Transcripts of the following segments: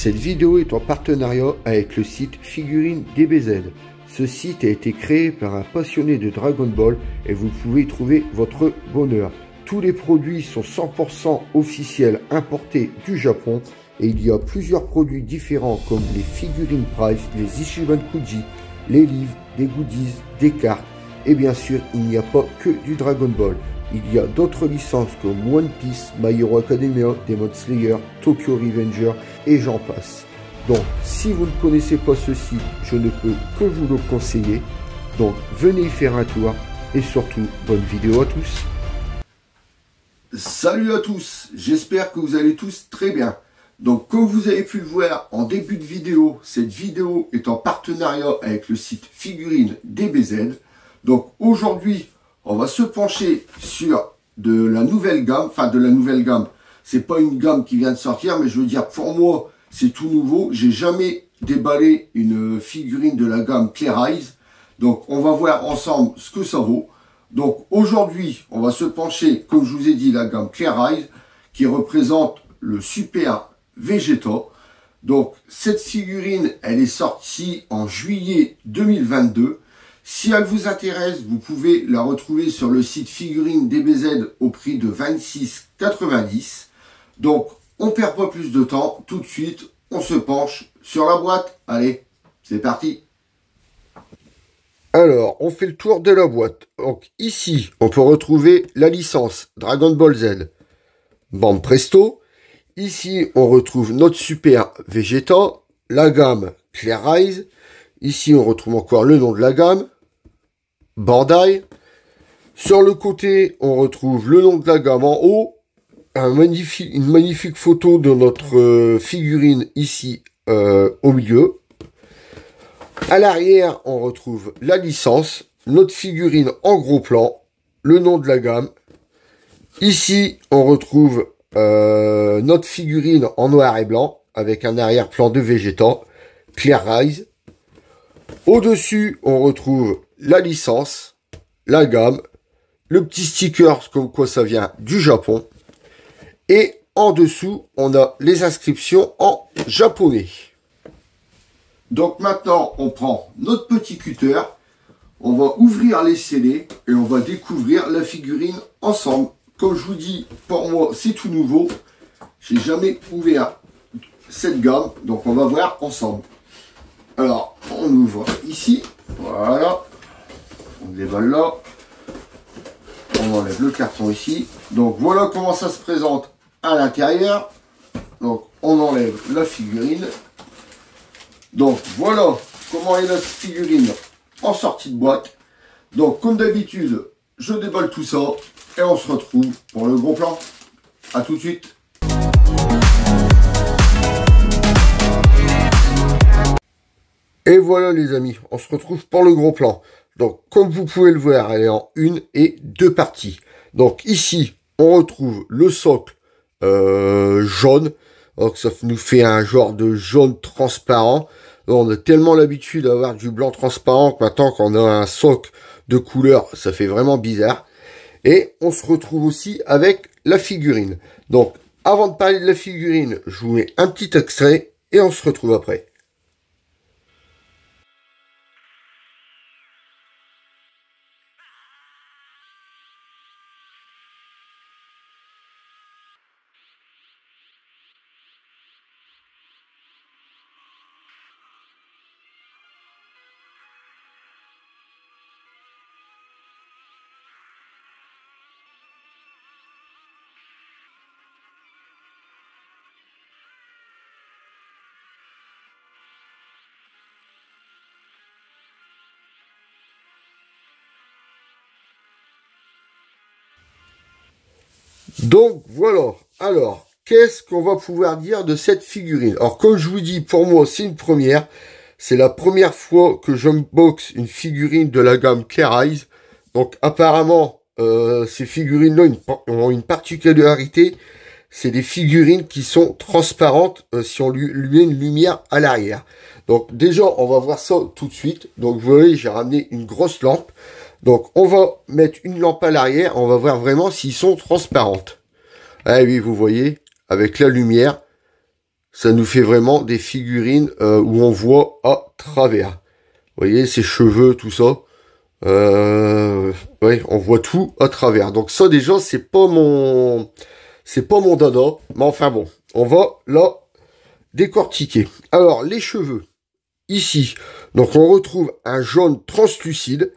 Cette vidéo est en partenariat avec le site Figurines DBZ. Ce site a été créé par un passionné de Dragon Ball et vous pouvez y trouver votre bonheur. Tous les produits sont 100% officiels importés du Japon et il y a plusieurs produits différents comme les figurines Price, les Ichiban Kuji, les livres, des goodies, des cartes et bien sûr il n'y a pas que du Dragon Ball. Il y a d'autres licences comme One Piece, My Hero Academia, Demon Slayer, Tokyo Revenger et j'en passe. Donc si vous ne connaissez pas ce site, je ne peux que vous le conseiller. Donc venez y faire un tour et surtout bonne vidéo à tous. Salut à tous, j'espère que vous allez tous très bien. Donc comme vous avez pu le voir en début de vidéo, cette vidéo est en partenariat avec le site Figurines DBZ. Donc aujourd'hui, on va se pencher sur de la nouvelle gamme, c'est pas une gamme qui vient de sortir, mais je veux dire, pour moi, c'est tout nouveau. J'ai jamais déballé une figurine de la gamme Clear Eyes. Donc, on va voir ensemble ce que ça vaut. Donc, aujourd'hui, on va se pencher, comme je vous ai dit, la gamme Clear Eyes, qui représente le Super Vegeta. Donc, cette figurine, elle est sortie en juillet 2022. Si elle vous intéresse, vous pouvez la retrouver sur le site Figurines DBZ au prix de 26,90 €. Donc, on perd pas plus de temps. Tout de suite, on se penche sur la boîte. Allez, c'est parti. Alors, on fait le tour de la boîte. Donc, ici, on peut retrouver la licence Dragon Ball Z. Bam presto. Ici, on retrouve notre Super Vegeta, la gamme Clear Eyes. Ici, on retrouve encore le nom de la gamme, Bandai. Sur le côté, on retrouve le nom de la gamme en haut. Une magnifique photo de notre figurine ici au milieu. À l'arrière, on retrouve la licence, notre figurine en gros plan, le nom de la gamme. Ici, on retrouve notre figurine en noir et blanc avec un arrière-plan de Vegeta, Clear Eyes. Au-dessus, on retrouve la licence, la gamme, le petit sticker comme quoi ça vient du Japon. Et en dessous, on a les inscriptions en japonais. Donc maintenant, on prend notre petit cutter, on va ouvrir les scellés et on va découvrir la figurine ensemble. Comme je vous dis, pour moi, c'est tout nouveau. J'ai jamais ouvert cette gamme, donc on va voir ensemble. Alors, on ouvre ici, voilà, on déballe là, on enlève le carton ici. Donc voilà comment ça se présente à l'intérieur. Donc on enlève la figurine. Donc voilà comment est notre figurine en sortie de boîte. Donc comme d'habitude, je déballe tout ça et on se retrouve pour le gros plan. A tout de suite. Et voilà les amis, on se retrouve pour le gros plan. Donc comme vous pouvez le voir, elle est en une et deux parties. Donc ici, on retrouve le socle jaune. Donc ça nous fait un genre de jaune transparent. On a tellement l'habitude d'avoir du blanc transparent que maintenant qu'on a un socle de couleur, ça fait vraiment bizarre. Et on se retrouve aussi avec la figurine. Donc avant de parler de la figurine, je vous mets un petit extrait et on se retrouve après. Donc voilà, alors qu'est-ce qu'on va pouvoir dire de cette figurine? Alors comme je vous dis, pour moi c'est une première, c'est la première fois que j'unbox une figurine de la gamme Clear Eyes. Donc apparemment ces figurines-là ont une particularité, c'est des figurines qui sont transparentes si on lui met une lumière à l'arrière. Donc déjà on va voir ça tout de suite. Donc vous voyez, j'ai ramené une grosse lampe. Donc on va mettre une lampe à l'arrière, on va voir vraiment s'ils sont transparentes. Ah oui, vous voyez, avec la lumière, ça nous fait vraiment des figurines où on voit à travers. Vous voyez, ses cheveux, tout ça. Ouais, on voit tout à travers. Donc ça, déjà, c'est pas mon dada. Mais enfin bon, on va là décortiquer. Alors, les cheveux. Ici, donc on retrouve un jaune translucide.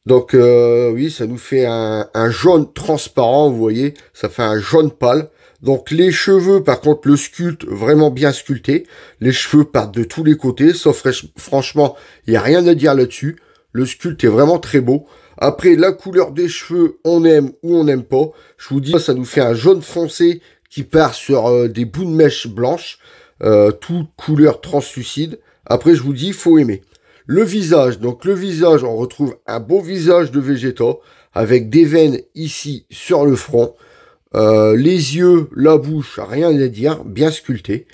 Donc oui, ça nous fait un jaune transparent, vous voyez, ça fait un jaune pâle. Donc les cheveux, par contre, le sculpte vraiment bien sculpté. Les cheveux partent de tous les côtés, sauf franchement, il n'y a rien à dire là-dessus. Le sculpte est vraiment très beau. Après, la couleur des cheveux, on aime ou on n'aime pas. Je vous dis, ça nous fait un jaune foncé qui part sur des bouts de mèche blanches, toute couleur translucide. Après, je vous dis, il faut aimer. Le visage, donc le visage, on retrouve un beau visage de Vegeta avec des veines ici sur le front. Les yeux, la bouche, rien à dire, bien sculpté.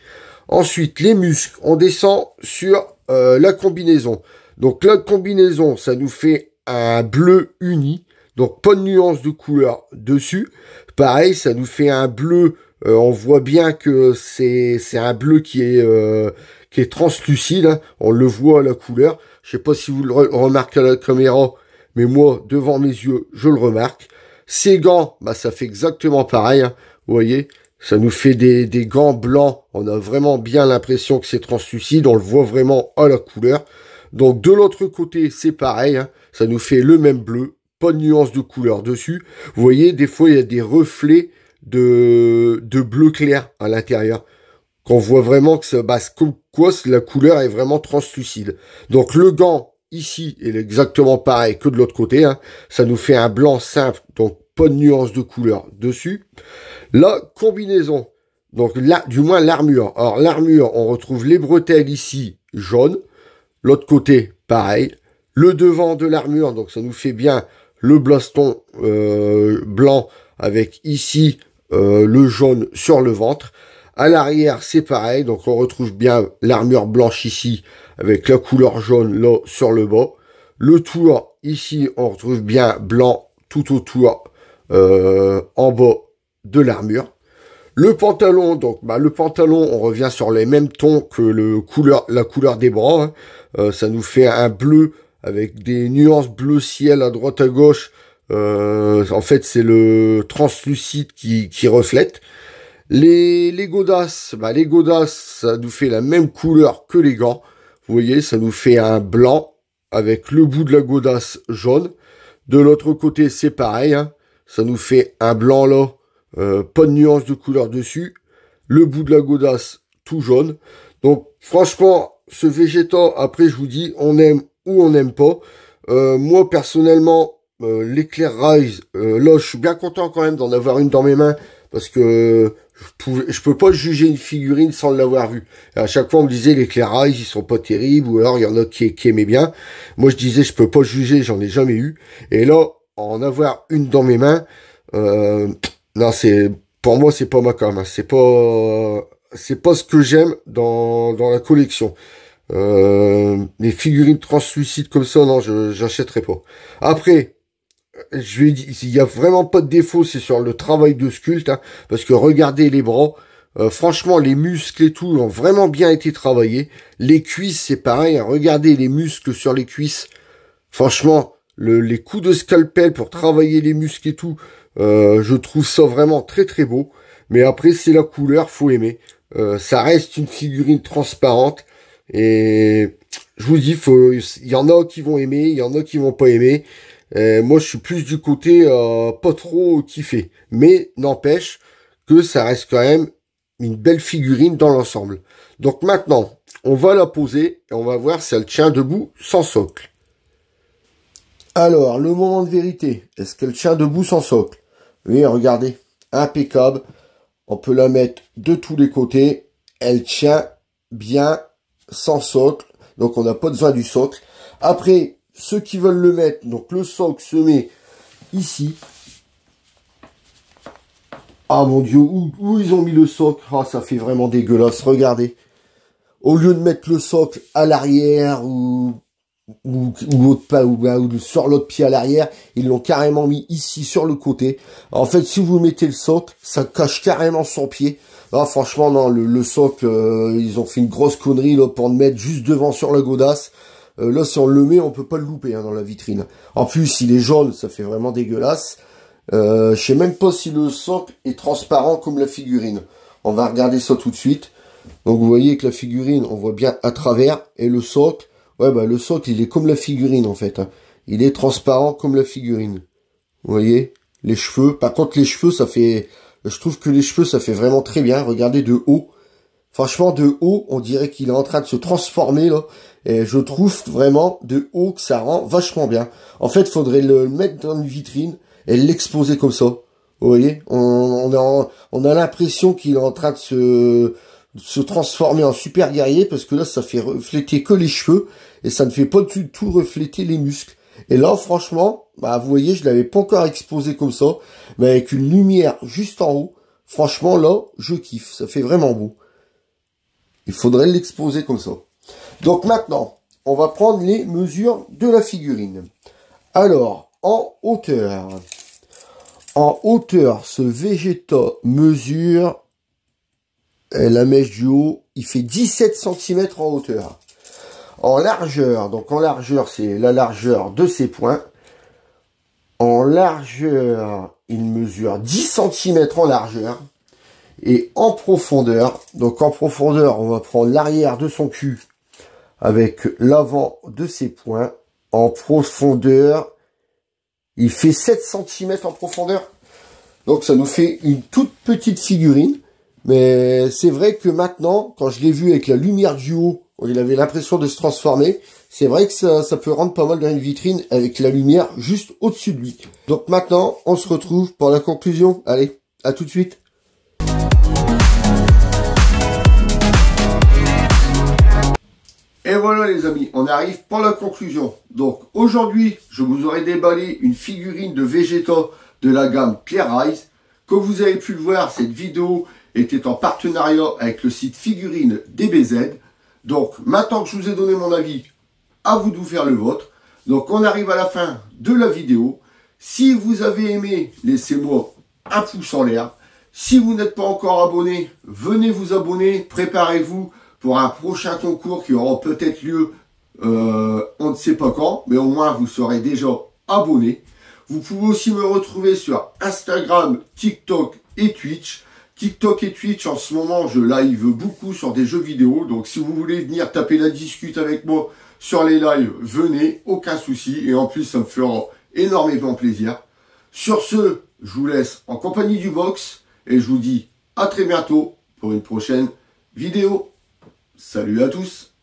Ensuite, les muscles, on descend sur la combinaison. Donc la combinaison, ça nous fait un bleu uni, donc pas de nuance de couleur dessus. Pareil, ça nous fait un bleu, on voit bien que c'est un bleu qui est translucide, hein. On le voit à la couleur. Je sais pas si vous le remarquez à la caméra, mais moi, devant mes yeux, je le remarque. Ces gants, bah ça fait exactement pareil, hein. Vous voyez, ça nous fait des gants blancs. On a vraiment bien l'impression que c'est translucide. On le voit vraiment à la couleur. Donc de l'autre côté, c'est pareil, hein. Ça nous fait le même bleu, pas de nuance de couleur dessus. Vous voyez, des fois, il y a des reflets de bleu clair à l'intérieur. Qu'on voit vraiment que ça, bah, comme quoi la couleur est vraiment translucide. Donc le gant, ici, est exactement pareil que de l'autre côté, hein. Ça nous fait un blanc simple, donc pas de nuance de couleur dessus. La combinaison, donc là, du moins l'armure. Alors l'armure, on retrouve les bretelles ici, jaunes. L'autre côté, pareil. Le devant de l'armure, donc ça nous fait bien le blaston blanc avec ici le jaune sur le ventre. À l'arrière, c'est pareil. Donc on retrouve bien l'armure blanche ici avec la couleur jaune là sur le bas. Le tour, ici, on retrouve bien blanc tout autour en bas de l'armure. Le pantalon, donc bah, le pantalon, on revient sur les mêmes tons que la couleur des bras, hein. Ça nous fait un bleu avec des nuances bleu ciel à droite à gauche. En fait, c'est le translucide qui reflète. Les godasses, bah, les godasses, ça nous fait la même couleur que les gants. Vous voyez, ça nous fait un blanc avec le bout de la godasse jaune. De l'autre côté, c'est pareil, hein. Ça nous fait un blanc là. Pas de nuance de couleur dessus. Le bout de la godasse tout jaune. Donc franchement, ce Vegeta, après je vous dis, on aime ou on n'aime pas. Moi personnellement, l'éclair Rise, là je suis bien content quand même d'en avoir une dans mes mains. Parce que je peux pas juger une figurine sans l'avoir vue. À chaque fois on me disait l'éclair Rise, ils sont pas terribles. Ou alors il y en a qui aimaient bien. Moi je disais je peux pas juger, j'en ai jamais eu. Et là, en avoir une dans mes mains... non, pour moi, c'est pas ma cam, hein. C'est pas ce que j'aime dans la collection. Les figurines translucides comme ça, non, j'achèterai pas. Après, je lui ai dit, il y a vraiment pas de défaut, c'est sur le travail de sculpte, hein, parce que regardez les bras, franchement, les muscles et tout ont vraiment bien été travaillés. Les cuisses, c'est pareil, hein, regardez les muscles sur les cuisses. Franchement, les coups de scalpel pour travailler les muscles et tout, je trouve ça vraiment très très beau. Mais après, c'est la couleur, faut aimer. Ça reste une figurine transparente. Et je vous dis, il y en a qui vont aimer, il y en a qui vont pas aimer. Moi, je suis plus du côté pas trop kiffé. Mais n'empêche que ça reste quand même une belle figurine dans l'ensemble. Donc maintenant, on va la poser et on va voir si elle tient debout sans socle. Alors, le moment de vérité. Est-ce qu'elle tient debout sans socle? Oui, regardez. Impeccable. On peut la mettre de tous les côtés. Elle tient bien sans socle. Donc, on n'a pas besoin du socle. Après, ceux qui veulent le mettre, donc le socle se met ici. Ah mon Dieu, où ils ont mis le socle? Ah, ça fait vraiment dégueulasse. Regardez. Au lieu de mettre le socle à l'arrière ou sur l'autre pied à l'arrière, ils l'ont carrément mis ici sur le côté. En fait, si vous mettez le socle, ça cache carrément son pied. Ah, franchement, non, le socle, ils ont fait une grosse connerie là pour le mettre juste devant sur la godasse. Là, si on le met, on peut pas le louper hein, dans la vitrine. En plus, il est jaune, ça fait vraiment dégueulasse. Je sais même pas si le socle est transparent comme la figurine. On va regarder ça tout de suite. Donc, vous voyez que la figurine, on voit bien à travers. Et le socle, ouais, bah le socle, il est comme la figurine en fait. Hein. Il est transparent comme la figurine. Vous voyez, les cheveux. Par contre, les cheveux, ça fait... Je trouve que les cheveux, ça fait vraiment très bien. Regardez de haut. Franchement, de haut, on dirait qu'il est en train de se transformer, là. Et je trouve vraiment, de haut, que ça rend vachement bien. En fait, faudrait le mettre dans une vitrine et l'exposer comme ça. Vous voyez, on a l'impression qu'il est en train de se transformer en super guerrier, parce que là, ça fait refléter que les cheveux, et ça ne fait pas du tout refléter les muscles. Et là, franchement, bah, vous voyez, je l'avais pas encore exposé comme ça, mais avec une lumière juste en haut, franchement, là, je kiffe. Ça fait vraiment beau. Il faudrait l'exposer comme ça. Donc maintenant, on va prendre les mesures de la figurine. Alors, en hauteur. En hauteur, ce Vegeta mesure, la mèche du haut, il fait 17 cm en hauteur. En largeur, donc en largeur, c'est la largeur de ses poings. En largeur, il mesure 10 cm en largeur. Et en profondeur, donc en profondeur, on va prendre l'arrière de son cul avec l'avant de ses poings. En profondeur, il fait 7 cm en profondeur. Donc ça nous fait une toute petite figurine. Mais c'est vrai que maintenant, quand je l'ai vu avec la lumière du haut, il avait l'impression de se transformer. C'est vrai que ça peut rendre pas mal dans une vitrine avec la lumière juste au-dessus de lui. Donc maintenant, on se retrouve pour la conclusion. Allez, à tout de suite. Et voilà les amis, on arrive pour la conclusion. Donc aujourd'hui, je vous aurais déballé une figurine de Vegeta de la gamme Clear Eyes. Comme vous avez pu le voir, cette vidéo était en partenariat avec le site Figurine DBZ. Donc maintenant que je vous ai donné mon avis, à vous de vous faire le vôtre. Donc on arrive à la fin de la vidéo. Si vous avez aimé, laissez-moi un pouce en l'air. Si vous n'êtes pas encore abonné, venez vous abonner, préparez-vous pour un prochain concours qui aura peut-être lieu, on ne sait pas quand, mais au moins vous serez déjà abonné. Vous pouvez aussi me retrouver sur Instagram, TikTok et Twitch. TikTok et Twitch, en ce moment, je live beaucoup sur des jeux vidéo. Donc, si vous voulez venir taper la discute avec moi sur les lives, venez, aucun souci. Et en plus, ça me fera énormément plaisir. Sur ce, je vous laisse en compagnie du box. Et je vous dis à très bientôt pour une prochaine vidéo. Salut à tous!